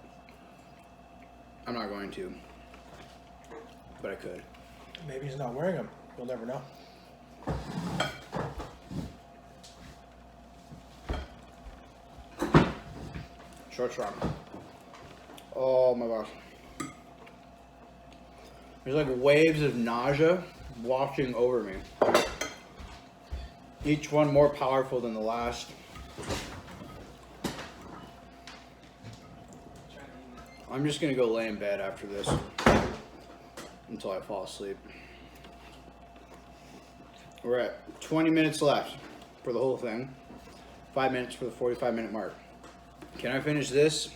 S1: I'm not going to, but I could.
S2: Maybe he's not wearing them. You'll never know.
S1: Short strong. Oh my gosh. There's like waves of nausea washing over me. Each one more powerful than the last. I'm just gonna go lay in bed after this until I fall asleep. We're at 20 minutes left for the whole thing. 5 minutes for the 45-minute mark. Can I finish this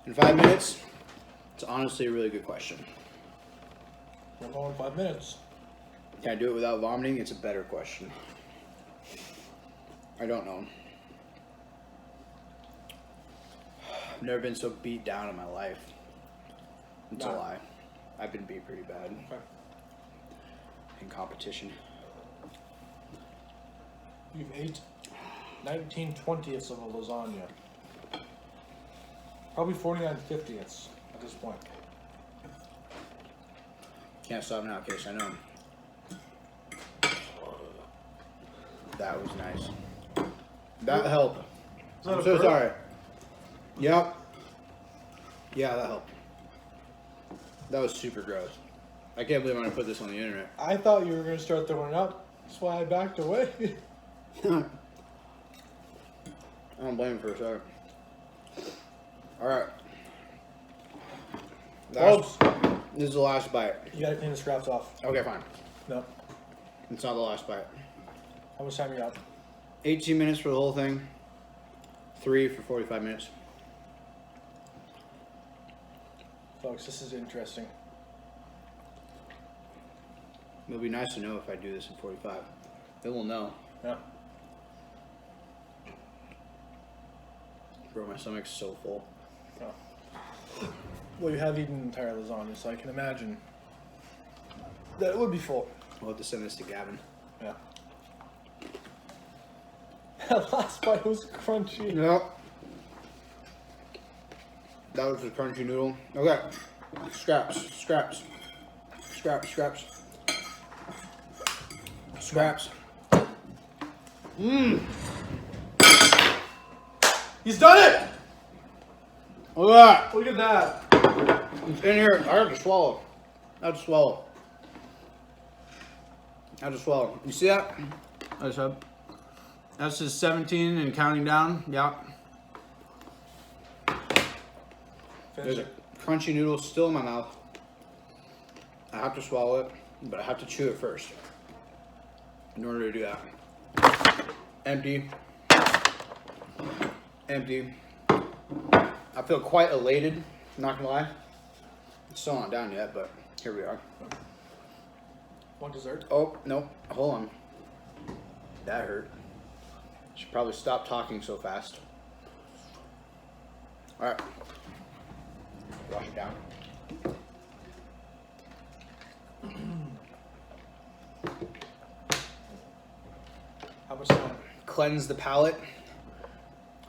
S1: in 5 minutes? It's honestly a really good question.
S2: We're going 5 minutes.
S1: Can I do it without vomiting? It's a better question. I don't know. I've never been so beat down in my life. It's
S2: No.
S1: a lie. I've been beat pretty bad
S2: Okay.
S1: in competition.
S2: You've ate 19/20ths of a lasagna. Probably 49/50ths at this point.
S1: Can't stop now, Case. I know. That was nice. That helped.
S2: Is that
S1: I'm
S2: a
S1: so
S2: burp?
S1: sorry. Yep. Yeah, that helped. That was super gross. I can't believe I'm gonna put this on the internet.
S2: I thought you were going to start throwing up. That's why I backed away.
S1: I don't blame him for a second. Alright.
S2: Folks,
S1: This is the last bite.
S2: you got to clean the scraps off.
S1: Okay, fine.
S2: No.
S1: It's not the last bite.
S2: How much time you got?
S1: 18 minutes for the whole thing. 3 for 45 minutes.
S2: Folks, this is interesting.
S1: It'll be nice to know if I do this in 45. Then we'll know.
S2: Yeah.
S1: Bro, my stomach's so full.
S2: Yeah. Well, you have eaten an entire lasagna, so I can imagine that it would be full.
S1: We'll have to send this to Gavin.
S2: Yeah. That last bite was crunchy.
S1: Yep. That was the crunchy noodle. Okay. Scraps. Scraps. Scraps. Scraps. Scraps. Mmm.
S2: He's done it!
S1: Look at
S2: Look at that.
S1: that. It's in here. I have to swallow. I have to swallow. I have to swallow. You see that? That's just 17 and counting down. Yeah.
S2: Finish
S1: There's a
S2: it.
S1: crunchy noodle still in my mouth. I have to swallow it, but I have to chew it first in order to do that. Empty. Empty. I feel quite elated, not gonna lie. It's still not down yet, but here we are.
S2: Want dessert?
S1: Oh, nope. Hold on. That hurt. Should probably stop talking so fast. Alright. Wash it down.
S2: How much time?
S1: Cleanse the palate.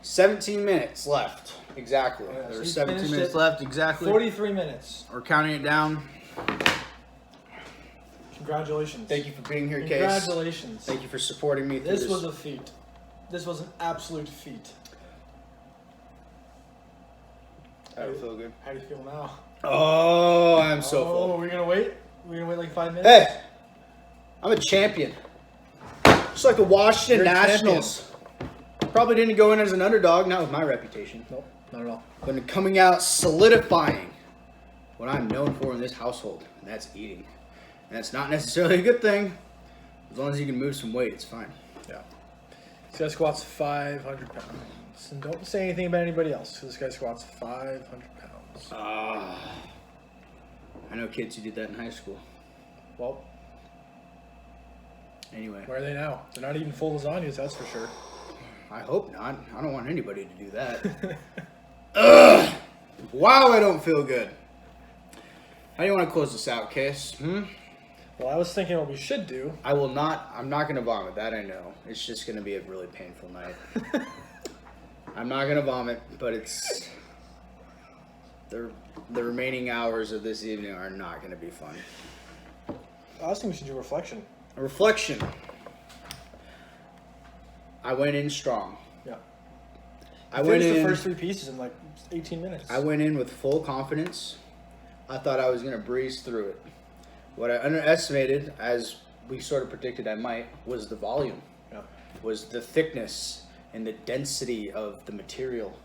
S1: 17 minutes left. Exactly.
S2: Yeah, so
S1: There were
S2: you
S1: 17
S2: finished
S1: minutes
S2: it.
S1: left. Exactly.
S2: 43 minutes.
S1: We're counting it down.
S2: Congratulations.
S1: Thank you for being here, Case.
S2: Congratulations.
S1: Thank you for supporting me through
S2: This
S1: this.
S2: was a feat. This was an absolute feat.
S1: I don't feel good.
S2: How do you feel now?
S1: Oh, I'm so
S2: Oh,
S1: full.
S2: we're gonna wait? We're gonna wait like 5 minutes?
S1: Hey, I'm a champion. Just like the Washington
S2: You're a
S1: Nationals. Probably didn't go in as an underdog, not with my reputation.
S2: Nope, not at all.
S1: But coming out solidifying what I'm known for in this household, and that's eating. And that's not necessarily a good thing. As long as you can move some weight, it's fine.
S2: Yeah. This guy squats 500 pounds. And don't say anything about anybody else. This guy squats 500 pounds.
S1: I know kids who did that in high school.
S2: Well,
S1: Anyway,
S2: where are they now? They're not eating full lasagnas, that's for sure.
S1: I hope not. I don't want anybody to do that. Ugh! Wow, I don't feel good. How do you want to close this out, Case?
S2: Well, I was thinking what we should do.
S1: I'm not going to vomit. That I know. It's just going to be a really painful night. I'm not going to vomit, but it's... The remaining hours of this evening are not going to be fun.
S2: I was thinking we should do reflection.
S1: A reflection. I went in strong.
S2: Yeah.
S1: I went
S2: Finished
S1: in...
S2: the first 3 pieces in like 18 minutes.
S1: I went in with full confidence. I thought I was going to breeze through it. What I underestimated, as we sort of predicted I might, was the volume.
S2: Yeah.
S1: Was the thickness and the density of the material.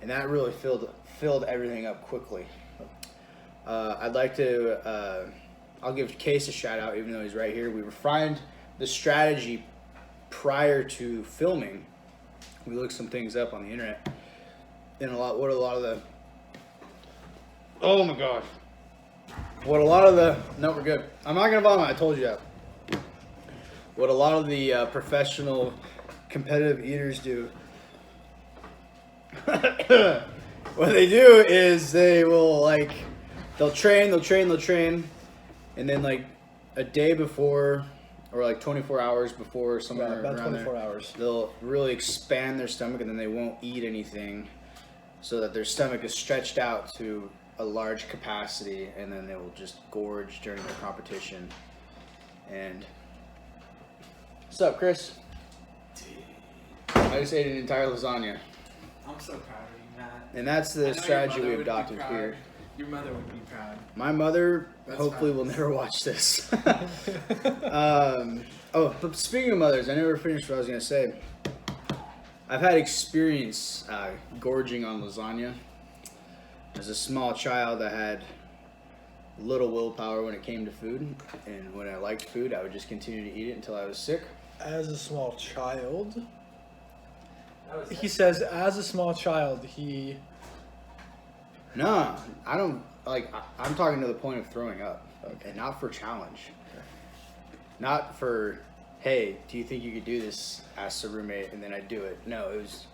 S1: And that really filled everything up quickly. I'd like to, I'll give Case a shout out, even though he's right here. We refined the strategy prior to filming. We looked some things up on the internet. And oh my gosh. No, we're good. I'm not going to vomit, I told you that. What a lot of the professional competitive eaters do. What they do is they will they'll train, and then like a day before, or like 24 hours before, somewhere
S2: about
S1: around
S2: 24
S1: there,
S2: hours.
S1: they'll really expand their stomach, and then they won't eat anything, so that their stomach is stretched out to a large capacity, and then they will just gorge during their competition. And what's up, Chris? I just ate an entire lasagna.
S4: I'm so proud of you, Matt.
S1: And that's
S4: I
S1: the
S4: know
S1: strategy
S4: your
S1: we
S4: mother would be
S1: adopted
S4: proud.
S1: here.
S4: Your mother would be proud.
S1: My mother
S4: That's
S1: hopefully will
S4: fabulous.
S1: never watch this. But speaking of mothers, I never finished what I was going to say. I've had experience gorging on lasagna. As a small child, I had little willpower when it came to food. And when I liked food, I would just continue to eat it until I was sick.
S2: As a small child,
S4: That was
S2: he says, as a small child, he.
S1: No, I don't, like, I'm talking to the point of throwing up. Okay. And not for challenge. Not for, hey, do you think you could do this? Ask the roommate, and then I do it. No, it was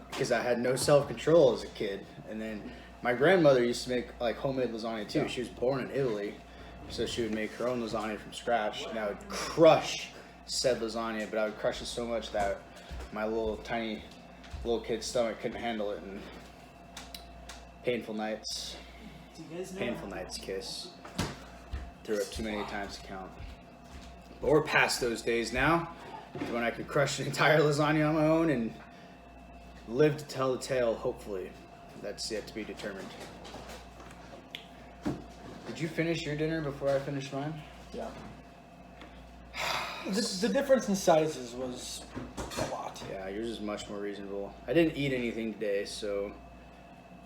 S1: because I had no self-control as a kid. And then my grandmother used to make, like, homemade lasagna, too.
S2: Yeah.
S1: She was born in Italy, so she would make her own lasagna from scratch. And I would crush said lasagna, but I would crush it so much that my little kid's stomach couldn't handle it. And painful nights.
S4: Do you guys know?
S1: Painful nights, Kiss. Threw up too many times to count. But we're past those days now, when I could crush an entire lasagna on my own and live to tell the tale, hopefully. That's yet to be determined. Did you finish your dinner before I finished mine?
S2: Yeah. The difference in sizes was a lot.
S1: Yeah, yours is much more reasonable. I didn't eat anything today, so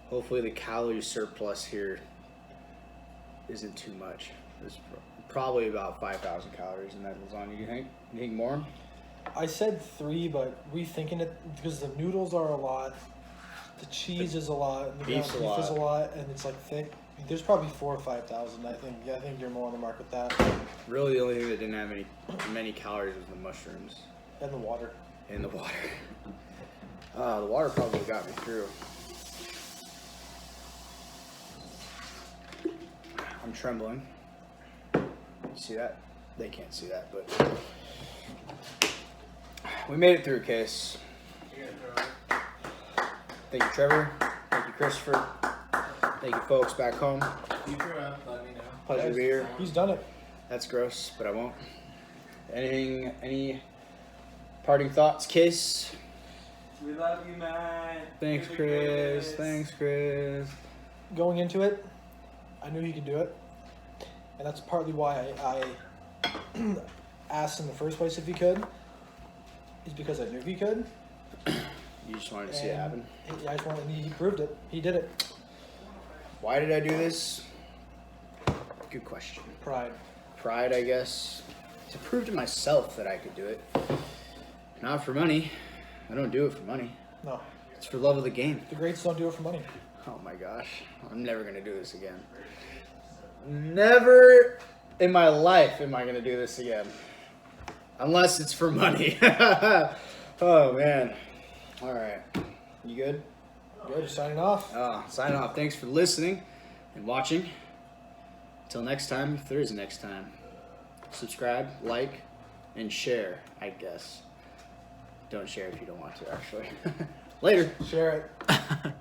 S1: hopefully the calorie surplus here isn't too much. There's probably about 5,000 calories in that lasagna. You think? You think more?
S2: I said 3, but rethinking it because the noodles are a lot, the cheese is a lot, the ground
S1: Beef's
S2: beef
S1: a
S2: is a
S1: lot.
S2: lot, and it's like thick. There's probably 4,000 or 5,000. I think. Yeah, I think you're more on the mark with that.
S1: Really, the only thing that didn't have many calories was the mushrooms
S2: And the water.
S1: and the water. The water probably got me through. I'm trembling. You see that? They can't see that, but we made it through, Case.
S4: You're gonna throw up.
S1: Thank you, Trevor. Thank you, Christopher. Thank you, folks back home.
S4: If you throw up, let me know.
S1: Pleasure to be here.
S2: He's done it.
S1: That's gross, but I won't. Any parting thoughts, Case?
S4: We love you, Matt.
S1: Thanks,
S4: You're the
S1: Chris.
S4: greatest.
S1: Thanks, Chris.
S2: Going into it, I knew he could do it, and that's partly why I asked in the first place if he could. Is because I knew he could.
S1: You just wanted to see it
S2: And
S1: happen.
S2: he proved it. He did it.
S1: Why did I do this? Good question.
S2: Pride.
S1: Pride, I guess. To prove to myself that I could do it. Not for money. I don't do it for money.
S2: No,
S1: It's for love of the game.
S2: the greats don't do it for money.
S1: Oh my gosh. I'm never going to do this again. Never in my life am I going to do this again. Unless it's for money. Oh man. All right. You good?
S2: Good. Signing off.
S1: Sign off. Thanks for listening and watching. Until next time, if there is a next time. Subscribe, like, and share, I guess. Don't share if you don't want to, actually. Later.
S2: Share it.